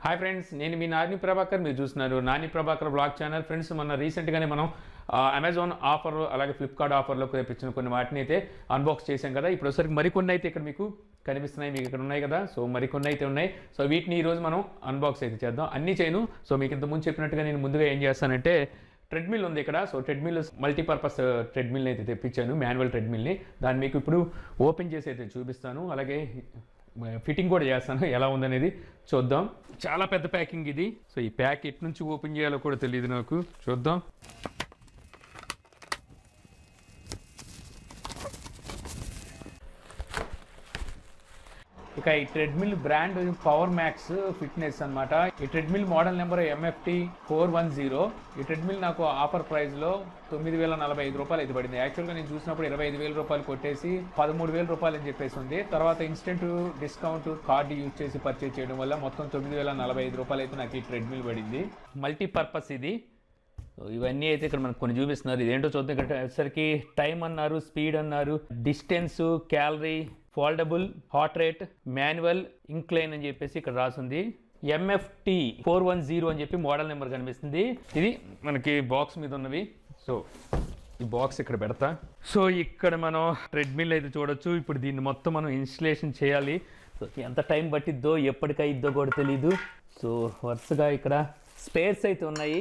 Hi friends, నేను మీ నాని ప్రభాకర్. మీరు చూస్తున్నారు Nani Prabhakar blog channel. Friends, మొన్న రీసెంట్గానే మనం అమెజాన్ ఆఫర్ అలాగే ఫ్లిప్కార్ట్ ఆఫర్లో తెప్పించిన కొన్ని వాటిని అయితే అన్బాక్స్ చేశాం కదా. ఇప్పుడు ఒకసారి మరికొన్ని అయితే ఇక్కడ మీకు కనిపిస్తున్నాయి, మీకు ఇక్కడ ఉన్నాయి కదా. సో మరికొన్ని అయితే ఉన్నాయి. సో వీటిని ఈరోజు మనం అన్బాక్స్ అయితే చేద్దాం. అన్నీ చేయను. సో మీకు ఇంతకుముందు చెప్పినట్టుగా నేను ముందుగా ఏం చేస్తానంటే, ట్రెడ్మిల్ ఉంది ఇక్కడ. సో ట్రెడ్మిల్ మల్టీపర్పస్ ట్రెడ్మిల్ని అయితే తెప్పించాను, మాన్యువల్ ట్రెడ్మిల్ని. దాన్ని మీకు ఇప్పుడు ఓపెన్ చేసి అయితే చూపిస్తాను, అలాగే ఫిట్టింగ్ కూడా చేస్తాను. ఎలా ఉందనేది చూద్దాం. చాలా పెద్ద ప్యాకింగ్ ఇది. సో ఈ ప్యాక్ ఎటు నుంచి ఓపెన్ చేయాలో కూడా తెలియదు నాకు. చూద్దాం. ఇక ఈ treadmill brand power max fitness అనమాట. ఈ ట్రెడ్మిల్ మోడల్ నెంబర్ MFT410. ఈ ట్రెడ్మిల్ నాకు ఆఫర్ ప్రైస్లో 9,045 రూపాయలు అయితే పడింది. యాక్చువల్గా నేను చూసినప్పుడు 25,000 రూపాయలు కొట్టేసి 13,000 రూపాయలు అని చెప్పేసి ఉంది. తర్వాత ఇన్స్టెంట్ డిస్కౌంట్ కార్డు యూజ్ చేసి పర్చేజ్ చేయడం వల్ల మొత్తం 9,045 రూపాయలు అయితే నాకు ఈ ట్రెడ్మిల్ పడింది. మల్టీపర్పస్ ఇది. ఇవన్నీ అయితే ఇక్కడ మనకు కొన్ని చూపిస్తున్నారు. ఇదేంటో చూద్దాం. ఇక్కడ వచ్చేసరికి టైం అన్నారు, స్పీడ్ అన్నారు, distance, calorie, foldable, heart rate, manual, incline అని చెప్పేసి ఇక్కడ రాసింది. MFT410 అని చెప్పి మోడల్ నెంబర్ కనిపిస్తుంది. ఇది మనకి బాక్స్ మీద ఉన్నవి. సో ఈ బాక్స్ ఇక్కడ పెడతా. సో ఇక్కడ మనం ట్రెడ్మిల్ అయితే చూడొచ్చు. ఇప్పుడు దీన్ని మొత్తం మనం ఇన్స్టలేషన్ చేయాలి. సో ఎంత టైం పట్టిద్దో ఎప్పటికైద్దో కూడా తెలీదు. సో వరుసగా ఇక్కడ స్పేర్స్ అయితే ఉన్నాయి.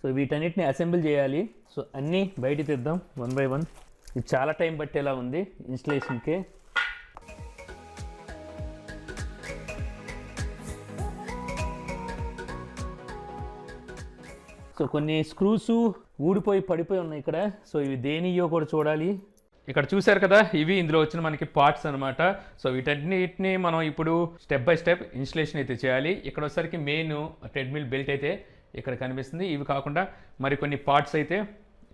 సో వీటన్నిటిని అసెంబుల్ చేయాలి. సో అన్నీ బయట తెద్దాం వన్ బై వన్. ఇది చాలా టైం పట్టేలా ఉంది ఇన్స్టలేషన్కి. సో కొన్ని స్క్రూస్ ఊడిపోయి పడిపోయి ఉన్నాయి ఇక్కడ. సో ఇవి దేనియో కూడా చూడాలి. ఇక్కడ చూశారు కదా, ఇవి ఇందులో వచ్చిన మనకి పార్ట్స్ అనమాట. సో వీటన్నిటిని మనం ఇప్పుడు స్టెప్ బై స్టెప్ ఇన్స్టలేషన్ అయితే చేయాలి. ఇక్కడ వచ్చేసరికి మెయిన్ ట్రెడ్మిల్ బెల్ట్ అయితే ఇక్కడ కనిపిస్తుంది. ఇవి కాకుండా మరికొన్ని పార్ట్స్ అయితే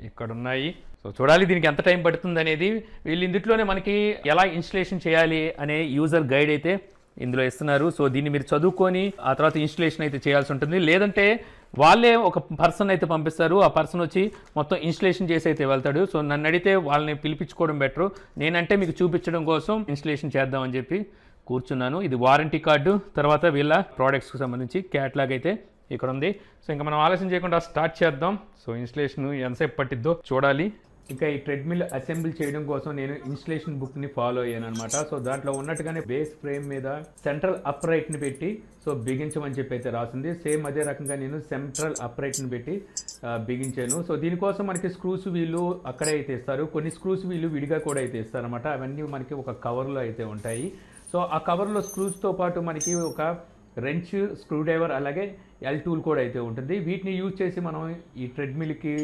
ఇక్కడ ఉన్నాయి. సో చూడాలి దీనికి ఎంత టైం పడుతుంది అనేది. వీళ్ళు ఇందులోనే మనకి ఎలా ఇన్స్టలేషన్ చేయాలి అనే యూజర్ గైడ్ అయితే ఇందులో ఇస్తున్నారు. సో దీన్ని మీరు చదువుకొని ఆ తర్వాత ఇన్స్టలేషన్ అయితే చేయాల్సి ఉంటుంది. లేదంటే వాళ్ళే ఒక పర్సన్ అయితే పంపిస్తారు. ఆ పర్సన్ వచ్చి మొత్తం ఇన్స్టలేషన్ చేసి అయితే వెళ్తాడు. సో నన్ను అడిగితే వాళ్ళని పిలిపించుకోవడం బెటరు. నేనంటే మీకు చూపించడం కోసం ఇన్స్టలేషన్ చేద్దామని చెప్పి కూర్చున్నాను. ఇది వారంటీ కార్డు, తర్వాత వీళ్ళ ప్రోడక్ట్స్కి సంబంధించి క్యాట్లాగ్ అయితే ఇక్కడ ఉంది. సో ఇంకా మనం ఆలస్యం చేయకుండా స్టార్ట్ చేద్దాం. సో ఇన్స్టలేషన్ ఎంతసేపు పట్టిద్దో చూడాలి. ఇంకా ఈ ట్రెడ్మిల్ అసెంబుల్ చేయడం కోసం నేను ఇన్స్టలేషన్ బుక్ని ఫాలో అయ్యాను అనమాట. సో దాంట్లో ఉన్నట్టుగానే బేస్ ఫ్రేమ్ మీద సెంట్రల్ అప్రైట్ని పెట్టి సో బిగించమని చెప్పి అయితే రాసింది. సేమ్ అదే రకంగా నేను సెంట్రల్ అప్రైట్ని పెట్టి బిగించాను. సో దీనికోసం మనకి స్క్రూస్ వీళ్ళు అక్కడే అయితే ఇస్తారు. కొన్ని స్క్రూస్ వీళ్ళు విడిగా కూడా అయితే ఇస్తారనమాట. అవన్నీ మనకి ఒక కవర్లో అయితే ఉంటాయి. సో ఆ కవర్లో స్క్రూస్తో పాటు మనకి ఒక రెంచ్, స్క్రూ డ్రైవర్, అలాగే ఎల్ టూల్ కూడా అయితే ఉంటుంది. వీటిని యూజ్ చేసి మనం ఈ ట్రెడ్మిల్కి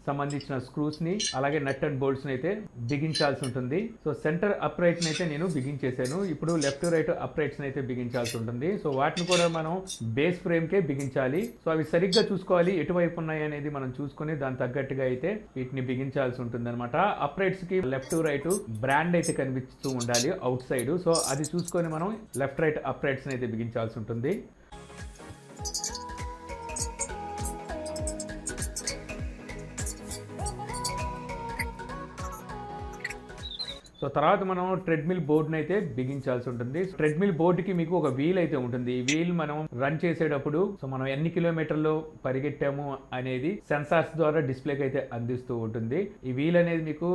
సంబంధించిన స్క్రూస్ని అలాగే నట్ అండ్ బోల్ట్స్ని అయితే బిగించాల్సి ఉంటుంది. సో సెంటర్ అప్రైట్ని అయితే నేను బిగించేసాను. ఇప్పుడు లెఫ్ట్ రైట్ అప్రైట్స్ని అయితే బిగించాల్సి ఉంటుంది. సో వాటిని కూడా మనం బేస్ ఫ్రేమ్కే బిగించాలి. సో అవి సరిగ్గా చూసుకోవాలి, ఎటువైపు ఉన్నాయి అనేది మనం చూసుకొని దాని తగ్గట్టుగా అయితే వీటిని బిగించాల్సి ఉంటుంది అనమాట. అప్రైట్స్కి లెఫ్ట్ రైట్ బ్రాండ్ అయితే కనిపిస్తూ ఉండాలి అవుట్ సైడ్. సో అది చూసుకొని మనం లెఫ్ట్ రైట్ అప్రైట్స్ని అయితే బిగించాల్సి ఉంటుంది. సో తర్వాత మనం ట్రెడ్మిల్ బోర్డుని అయితే బిగించాల్సి ఉంటుంది. ట్రెడ్మిల్ బోర్డుకి మీకు ఒక వీల్ అయితే ఉంటుంది. ఈ వీల్ మనం రన్ చేసేటప్పుడు సో మనం ఎన్ని కిలోమీటర్లు పరిగెట్టాము అనేది సెన్సార్స్ ద్వారా డిస్ప్లేకి అయితే అందిస్తూ ఉంటుంది. ఈ వీల్ అనేది మీకు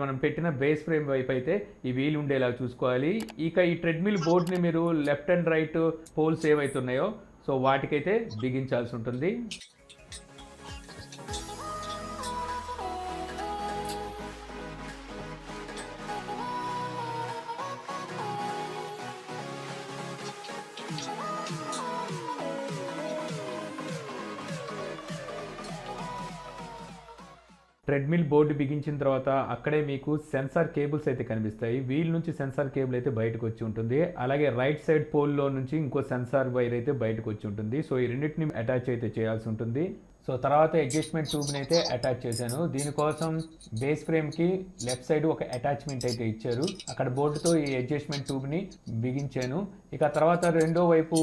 మనం పెట్టిన బేస్ ఫ్రేమ్ వైపు అయితే ఈ వీల్ ఉండేలా చూసుకోవాలి. ఇక ఈ ట్రెడ్మిల్ బోర్డుని మీరు లెఫ్ట్ అండ్ రైట్ పోల్స్ ఏవైతే ఉన్నాయో సో వాటికైతే బిగించాల్సి ఉంటుంది. ట్రెడ్మిల్ బోర్డు బిగించిన తర్వాత అక్కడే మీకు సెన్సార్ కేబుల్స్ అయితే కనిపిస్తాయి. వీల్ నుంచి సెన్సార్ కేబుల్ అయితే బయటకు వచ్చి ఉంటుంది. అలాగే రైట్ సైడ్ పోల్లో నుంచి ఇంకో సెన్సార్ వైర్ అయితే బయటకు వచ్చి ఉంటుంది. సో ఈ రెండింటిని అటాచ్ అయితే చేయాల్సి ఉంటుంది. సో తర్వాత అడ్జస్ట్మెంట్ ట్యూబ్ని అయితే అటాచ్ చేశాను. దీనికోసం బేస్ ఫ్రేమ్కి లెఫ్ట్ సైడ్ ఒక అటాచ్మెంట్ అయితే ఇచ్చారు. అక్కడ బోల్ట్తో ఈ అడ్జస్ట్మెంట్ ట్యూబ్ని బిగించాను. ఇక తర్వాత రెండో వైపు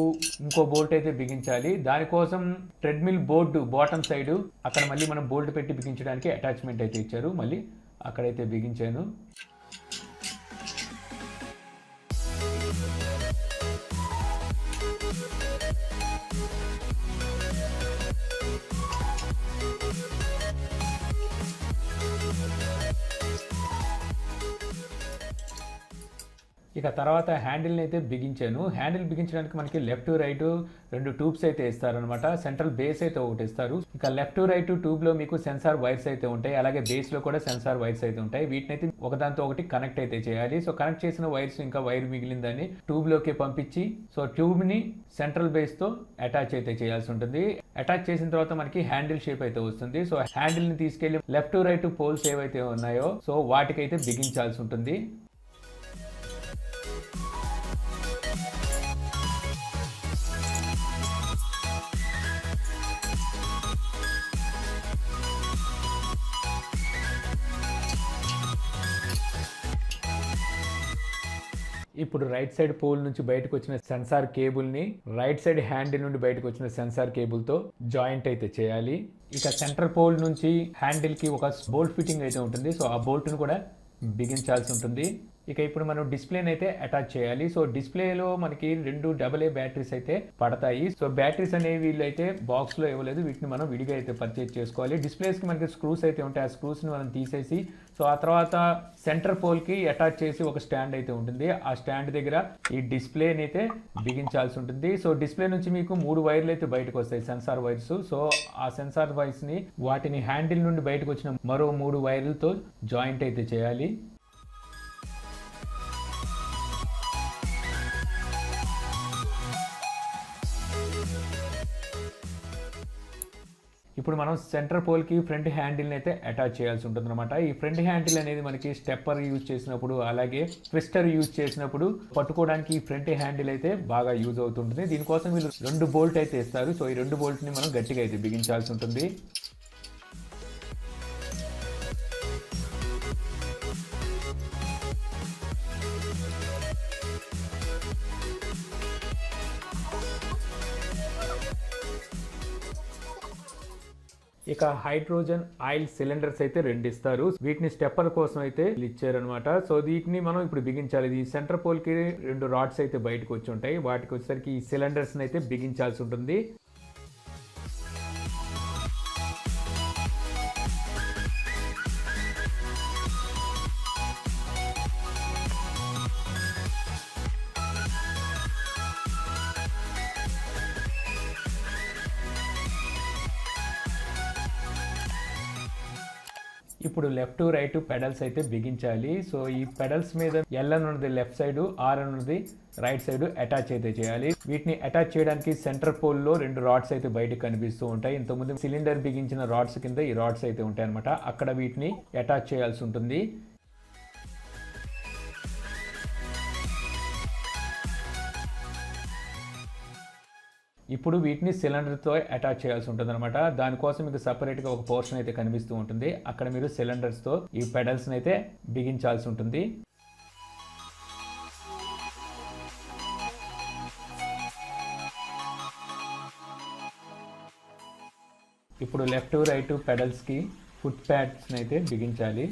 ఇంకో బోల్ట్ అయితే బిగించాలి. దానికోసం ట్రెడ్మిల్ బోర్డు బాటమ్ సైడ్ అక్కడ మళ్ళీ మనం బోల్ట్ పెట్టి బిగించడానికి అటాచ్మెంట్ అయితే ఇచ్చారు. మళ్ళీ అక్కడైతే బిగించాను. ఇక తర్వాత హ్యాండిల్ని అయితే బిగించాను. హ్యాండిల్ బిగించడానికి మనకి లెఫ్ట్ రైట్ 2 ట్యూబ్స్ అయితే ఇస్తారనమాట. సెంట్రల్ బేస్ అయితే ఒకటి ఇస్తారు. ఇక లెఫ్ట్ రైట్ ట్యూబ్లో మీకు సెన్సార్ వైర్స్ అయితే ఉంటాయి, అలాగే బేస్లో కూడా సెన్సార్ వైర్స్ అయితే ఉంటాయి. వీటిని అయితే ఒకదాంతో ఒకటి కనెక్ట్ అయితే చేయాలి. సో కనెక్ట్ చేసిన వైర్స్ ఇంకా వైర్ మిగిలిందని ట్యూబ్లోకి పంపించి సో ట్యూబ్ని సెంట్రల్ బేస్తో అటాచ్ అయితే చేయాల్సి ఉంటుంది. అటాచ్ చేసిన తర్వాత మనకి హ్యాండిల్ షేప్ అయితే వస్తుంది. సో హ్యాండిల్ని తీసుకెళ్లి లెఫ్ట్ రైట్ పోల్స్ ఏవైతే ఉన్నాయో సో వాటికైతే బిగించాల్సి ఉంటుంది. ఇప్పుడు రైట్ సైడ్ పోల్ నుంచి బయటకు వచ్చిన సెన్సార్ కేబుల్ని రైట్ సైడ్ హ్యాండిల్ నుండి బయటకు వచ్చిన సెన్సార్ కేబుల్తో జాయింట్ అయితే చేయాలి. ఇక సెంట్రల్ పోల్ నుంచి హ్యాండిల్కి ఒక బోల్ట్ ఫిట్టింగ్ అయితే ఉంటుంది. సో ఆ బోల్ట్ను కూడా బిగించాల్సి ఉంటుంది. ఇక ఇప్పుడు మనం డిస్ప్లేని అయితే అటాచ్ చేయాలి. సో డిస్ప్లేలో మనకి 2 AA బ్యాటరీస్ అయితే పడతాయి. సో బ్యాటరీస్ అనేవి వీళ్ళు అయితే బాక్స్లో ఇవ్వలేదు, వీటిని మనం విడిగా అయితే పర్చేజ్ చేసుకోవాలి. డిస్ప్లేస్కి మనకి స్క్రూస్ అయితే ఉంటాయి, ఆ స్క్రూస్ని మనం తీసేసి సో ఆ తర్వాత సెంటర్ పోల్కి అటాచ్ చేసి ఒక స్టాండ్ అయితే ఉంటుంది. ఆ స్టాండ్ దగ్గర ఈ డిస్ప్లేని అయితే బిగించాల్సి ఉంటుంది. సో డిస్ప్లే నుంచి మీకు 3 వైర్లు అయితే బయటకు వస్తాయి, సెన్సార్ వైర్స్. సో ఆ సెన్సార్ వైర్స్ని వాటిని హ్యాండిల్ నుండి బయటకు వచ్చిన మరో 3 వైర్లతో జాయింట్ అయితే చేయాలి. ఇప్పుడు మనం సెంటర్ పోల్కి ఫ్రంట్ హ్యాండిల్ని అయితే అటాచ్ చేయాల్సి ఉంటుంది అనమాట. ఈ ఫ్రంట్ హ్యాండిల్ అనేది మనకి స్టెప్పర్ యూజ్ చేసినప్పుడు అలాగే ట్విస్టర్ యూజ్ చేసినప్పుడు పట్టుకోవడానికి ఈ ఫ్రంట్ హ్యాండిల్ అయితే బాగా యూజ్ అవుతుంటుంది. దీనికోసం వీళ్ళు 2 బోల్ట్ అయితే ఇస్తారు. సో ఈ 2 బోల్ట్ని మనం గట్టిగా అయితే బిగించాల్సి ఉంటుంది. ఇక హైడ్రోజన్ ఆయిల్ సిలిండర్స్ అయితే 2 ఇస్తారు. వీటిని స్టెప్పర్ కోసం అయితే ఇచ్చారనమాట. సో వీటిని మనం ఇప్పుడు బిగించాలి. ఈ సెంటర్ పోల్ కి 2 రాడ్స్ అయితే బయటకు వచ్చి ఉంటాయి. వాటికి వచ్చేసరికి ఈ సిలిండర్స్ అయితే బిగించాల్సి ఉంటుంది. ఇప్పుడు లెఫ్ట్ రైట్ పెడల్స్ అయితే బిగించాలి. సో ఈ పెడల్స్ మీద L అని ఉన్నది లెఫ్ట్ సైడ్, R అని ఉన్నది రైట్ సైడ్ అటాచ్ అయితే చేయాలి. వీటిని అటాచ్ చేయడానికి సెంటర్ పోల్ లో 2 రాడ్స్ అయితే బయటకు కనిపిస్తూ ఉంటాయి. ఇంతకుముందు సిలిండర్ బిగించిన రాడ్స్ కింద ఈ రాడ్స్ అయితే ఉంటాయి అనమాట. అక్కడ వీటిని అటాచ్ చేయాల్సి ఉంటుంది. ఇప్పుడు వీటిని సిలిండర్తో అటాచ్ చేయాల్సి ఉంటుంది అనమాట. దానికోసం మీకు సపరేట్గా ఒక పోర్షన్ అయితే కనిపిస్తూ ఉంటుంది. అక్కడ మీరు సిలిండర్స్తో ఈ పెడల్స్ని అయితే బిగించాల్సి ఉంటుంది. ఇప్పుడు లెఫ్ట్ రైట్ పెడల్స్కి ఫుట్ ప్యాడ్స్ని అయితే బిగించాలి.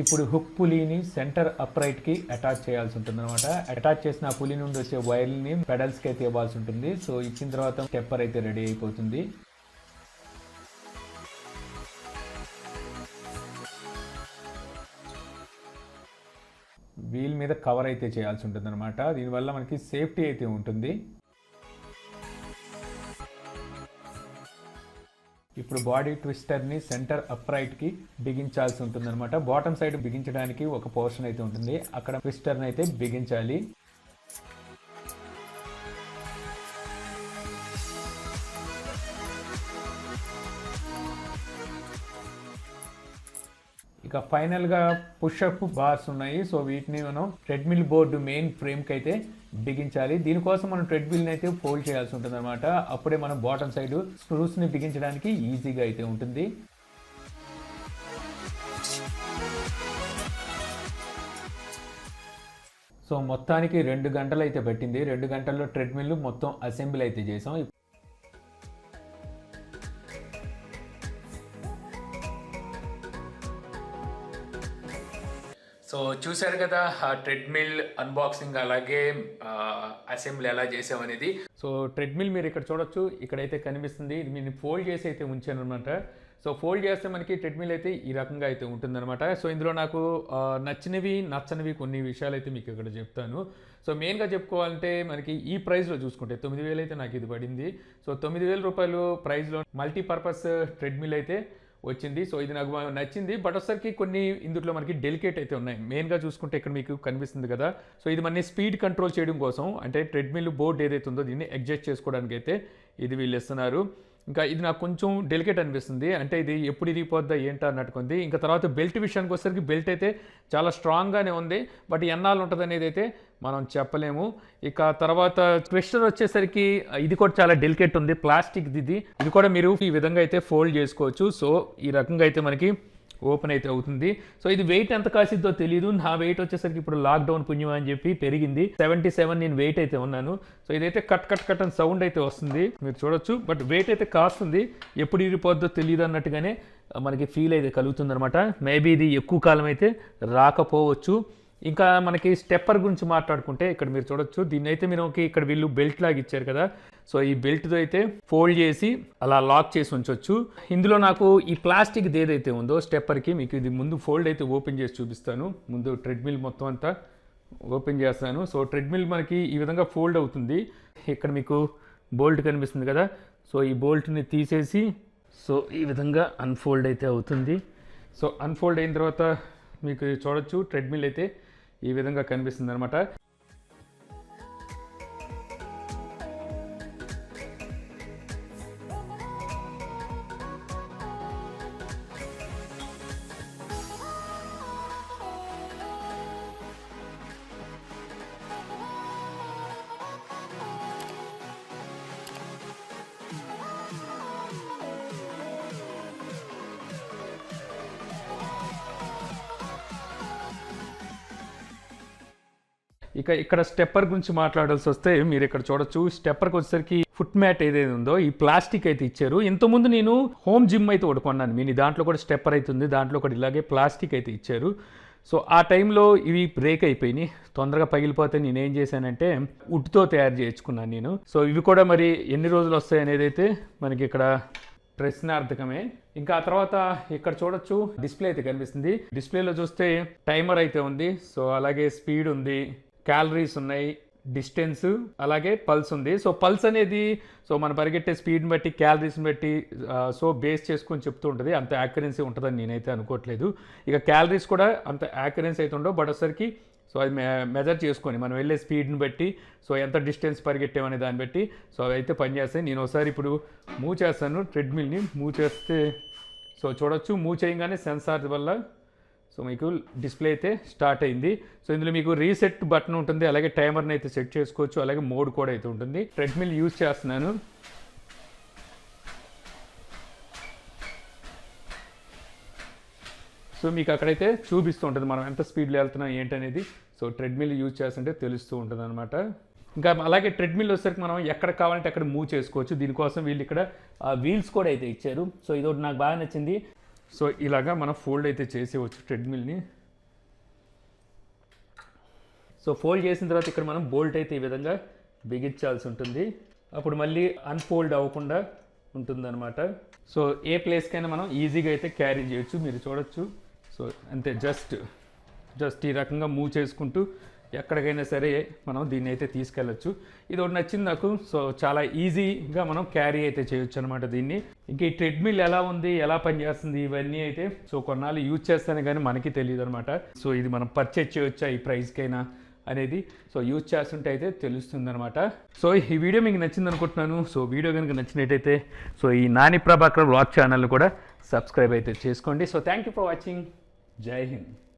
ఇప్పుడు హుక్ పులీని సెంటర్ అప్రైట్ కి అటాచ్ చేయాల్సి ఉంటుంది అనమాట. అటాచ్ చేసిన ఆ పులి నుండి వచ్చే వైర్ని పెడల్స్ కి అయితే ఇవ్వాల్సి ఉంటుంది. సో ఇచ్చిన తర్వాత స్టెప్పర్ అయితే రెడీ అయిపోతుంది. వీల్ మీద కవర్ అయితే చేయాల్సి ఉంటుంది అనమాట. దీనివల్ల మనకి సేఫ్టీ అయితే ఉంటుంది. ఇప్పుడు బాడీ ట్విస్టర్ని సెంటర్ అప్రైట్కి బిగించాల్సి ఉంటుంది అనమాట. బాటమ్ సైడ్ బిగించడానికి ఒక పోర్షన్ అయితే ఉంటుంది, అక్కడ ట్విస్టర్ని అయితే బిగించాలి. ఇక ఫైనల్గా పుషప్ బార్స్ ఉన్నాయి. సో వీటిని మనం ట్రెడ్మిల్ బోర్డు మెయిన్ ఫ్రేమ్కి అయితే బిగించాలి. దీనికోసం మనం ట్రెడ్మిల్ని అయితే ఫోల్డ్ చేయాల్సి ఉంటుంది అనమాట. అప్పుడే మనం బాటమ్ సైడ్ స్క్రూస్ని బిగించడానికి ఈజీగా అయితే ఉంటుంది. సో మొత్తానికి 2 గంటలు అయితే పట్టింది. 2 గంటల్లో ట్రెడ్మిల్ మొత్తం అసెంబ్లీ అయితే చేసాం. సో చూశారు కదా ఆ ట్రెడ్మిల్ అన్బాక్సింగ్ అలాగే అసెంబ్లీ ఎలా చేసామనేది. సో ట్రెడ్మిల్ మీరు ఇక్కడ చూడొచ్చు, ఇక్కడైతే కనిపిస్తుంది. ఇది నేను ఫోల్డ్ చేసి అయితే ఉంచాను అనమాట. సో ఫోల్డ్ చేస్తే మనకి ట్రెడ్మిల్ అయితే ఈ రకంగా అయితే ఉంటుందన్నమాట. సో ఇందులో నాకు నచ్చినవి నచ్చనివి కొన్ని విషయాలు అయితే మీకు ఇక్కడ చెప్తాను. సో మెయిన్గా చెప్పుకోవాలంటే మనకి ఈ ప్రైస్లో చూసుకుంటే 9,000 అయితే నాకు ఇది పడింది. సో 9,000 రూపాయలు ప్రైస్లో మల్టీపర్పస్ ట్రెడ్మిల్ అయితే వచ్చింది. సో ఇది నాకు నచ్చింది. బట్ ఒకసారికి కొన్ని ఇందులో మనకి డెలికేట్ అయితే ఉన్నాయి. మెయిన్గా చూసుకుంటే ఇక్కడ మీకు కనిపిస్తుంది కదా. సో ఇది మన స్పీడ్ కంట్రోల్ చేయడం కోసం, అంటే ట్రెడ్మిల్ బోర్డ్ ఏదైతే ఉందో దీన్ని అడ్జస్ట్ చేసుకోవడానికి అయితే ఇది వీళ్ళు ఇస్తున్నారు. ఇంకా ఇది నాకు కొంచెం డెలికేట్ అనిపిస్తుంది. అంటే ఇది ఎప్పుడు ఇరిగిపోద్దా ఏంటో అన్నట్టుకుంది. ఇంకా తర్వాత బెల్ట్ విషయానికి వచ్చేసరికి బెల్ట్ అయితే చాలా స్ట్రాంగ్గానే ఉంది. బట్ ఎన్నాళ్ళు ఉంటుంది అనేది అయితే మనం చెప్పలేము. ఇక తర్వాత ట్విస్టర్ వచ్చేసరికి ఇది కూడా చాలా డెలికేట్ ఉంది. ప్లాస్టిక్ ఇది కూడా మీరు ఈ విధంగా అయితే ఫోల్డ్ చేసుకోవచ్చు. సో ఈ రకంగా అయితే మనకి ఓపెన్ అయితే అవుతుంది. సో ఇది వెయిట్ ఎంత కాసిద్దో తెలియదు. నా వెయిట్ వచ్చేసరికి ఇప్పుడు లాక్డౌన్ పుణ్యం అని చెప్పి పెరిగింది. 77 నేను వెయిట్ అయితే ఉన్నాను. సో ఇదైతే కట్ అని సౌండ్ అయితే వస్తుంది, మీరు చూడొచ్చు. బట్ వెయిట్ అయితే కాస్తుంది. ఎప్పుడు ఇరిపోద్దో తెలియదు అన్నట్టుగానే మనకి ఫీల్ అయితే కలుగుతుంది అనమాట. మేబీ ఇది ఎక్కువ కాలం అయితే రాకపోవచ్చు. ఇంకా మనకి స్టెప్పర్ గురించి మాట్లాడుకుంటే ఇక్కడ మీరు చూడొచ్చు, దీన్ని అయితే మీరు ఇక్కడ వీళ్ళు బెల్ట్ లాగా ఇచ్చారు కదా. సో ఈ బెల్ట్తో అయితే ఫోల్డ్ చేసి అలా లాక్ చేసి ఉంచవచ్చు. ఇందులో నాకు ఈ ప్లాస్టిక్ది ఏదైతే ఉందో స్టెప్పర్కి మీకు ఇది ముందు ఫోల్డ్ అయితే ఓపెన్ చేసి చూపిస్తాను. ముందు ట్రెడ్మిల్ మొత్తం అంతా ఓపెన్ చేస్తాను. సో ట్రెడ్మిల్ మనకి ఈ విధంగా ఫోల్డ్ అవుతుంది. ఇక్కడ మీకు బోల్ట్ కనిపిస్తుంది కదా. సో ఈ బోల్ట్ని తీసేసి సో ఈ విధంగా అన్ఫోల్డ్ అయితే అవుతుంది. సో అన్ఫోల్డ్ అయిన తర్వాత మీకు చూడొచ్చు ట్రెడ్మిల్ అయితే ఈ విధంగా కనిపిస్తుంది అనమాట. ఇక ఇక్కడ స్టెప్పర్ గురించి మాట్లాడాల్సి వస్తే మీరు ఇక్కడ చూడొచ్చు, స్టెప్పర్కి వచ్చేసరికి ఫుట్ మ్యాట్ ఏదైతే ఉందో ఈ ప్లాస్టిక్ అయితే ఇచ్చారు. ఇంతకుముందు నేను హోమ్ జిమ్ అయితే ఒకటి కొన్నాను. మీరు దాంట్లో కూడా స్టెప్పర్ అయితే ఉంది, దాంట్లో కూడా ఇలాగే ప్లాస్టిక్ అయితే ఇచ్చారు. సో ఆ టైంలో ఇవి బ్రేక్ అయిపోయినాయి, తొందరగా పగిలిపోతే నేనేం చేశానంటే వుడ్తో తయారు చేయించుకున్నాను నేను. సో ఇవి కూడా మరి ఎన్ని రోజులు వస్తాయి అనేది అయితే మనకి ఇక్కడ ప్రశ్నార్థకమే. ఇంకా ఆ తర్వాత ఇక్కడ చూడొచ్చు డిస్ప్లే అయితే కనిపిస్తుంది. డిస్ప్లేలో చూస్తే టైమర్ అయితే ఉంది. సో అలాగే స్పీడ్ ఉంది, క్యాలరీస్ ఉన్నాయి, డిస్టెన్స్, అలాగే పల్స్ ఉంది. సో పల్స్ అనేది సో మనం పరిగెట్టే స్పీడ్ని బట్టి క్యాలరీస్ని బట్టి సో బేస్ చేసుకొని చెప్తూ ఉంటుంది. అంత యాక్యురెన్సీ ఉంటుందని నేనైతే అనుకోవట్లేదు. ఇక క్యాలరీస్ కూడా అంత యాక్యురెన్సీ అయితే ఉండవు. బట్ ఒకసారికి సో అది మెజర్ చేసుకొని మనం వెళ్ళే స్పీడ్ని బట్టి సో ఎంత డిస్టెన్స్ పరిగెట్టామనే దాన్ని బట్టి సో అవి అయితే పనిచేస్తాయి. నేను ఒకసారి ఇప్పుడు మూవ్ చేస్తాను, ట్రెడ్మిల్ని మూవ్ చేస్తే సో చూడొచ్చు, మూవ్ చేయగానే సెన్సార్ వల్ల సో మీకు డిస్ప్లే అయితే స్టార్ట్ అయింది. సో ఇందులో మీకు రీసెట్ బటన్ ఉంటుంది, అలాగే టైమర్ని అయితే సెట్ చేసుకోవచ్చు, అలాగే మోడ్ కూడా అయితే ఉంటుంది. ట్రెడ్మిల్ యూజ్ చేస్తున్నాను. సో మీకు అక్కడైతే చూపిస్తూ ఉంటుంది మనం ఎంత స్పీడ్లో వెళ్తున్నాం ఏంటనేది. సో ట్రెడ్మిల్ యూజ్ చేస్తుంటే తెలుస్తూ ఉంటుంది అనమాట. ఇంకా అలాగే ట్రెడ్మిల్ వచ్చేసరికి మనం ఎక్కడ కావాలంటే అక్కడ మూవ్ చేసుకోవచ్చు. దీనికోసం వీళ్ళు ఇక్కడ వీల్స్ కూడా అయితే ఇచ్చారు. సో ఇదొకటి నాకు బాగా నచ్చింది. సో ఇలాగా మనం ఫోల్డ్ అయితే చేసేవచ్చు ట్రెడ్మిల్ని. సో ఫోల్డ్ చేసిన తర్వాత ఇక్కడ మనం బోల్ట్ అయితే ఈ విధంగా బిగించాల్సి ఉంటుంది. అప్పుడు మళ్ళీ అన్ఫోల్డ్ అవ్వకుండా ఉంటుందన్నమాట. సో ఏ ప్లేస్కైనా మనం ఈజీగా అయితే క్యారీ చేయొచ్చు. మీరు చూడొచ్చు. సో అంతే, జస్ట్ ఈ రకంగా మూవ్ చేసుకుంటూ ఎక్కడికైనా సరే మనం దీన్ని అయితే తీసుకెళ్ళచ్చు. ఇది ఒకటి నచ్చింది నాకు. సో చాలా ఈజీగా మనం క్యారీ అయితే చేయొచ్చు అనమాట దీన్ని. ఇంక ఈ ట్రెడ్మిల్ ఎలా ఉంది, ఎలా పనిచేస్తుంది, ఇవన్నీ అయితే సో కొన్నాళ్ళు యూజ్ చేస్తానే కానీ మనకి తెలియదు అనమాట. సో ఇది మనం పర్చేజ్ చేయొచ్చా ఈ ప్రైస్కైనా అనేది సో యూజ్ చేస్తుంటే అయితే తెలుస్తుంది అనమాట. సో ఈ వీడియో మీకు నచ్చింది అనుకుంటున్నాను. సో వీడియో కనుక నచ్చినట్టయితే సో ఈ నాని ప్రభాకర్ వ్లాగ్ ఛానల్ కూడా సబ్స్క్రైబ్ అయితే చేసుకోండి. So thank you for watching. జై హింద్.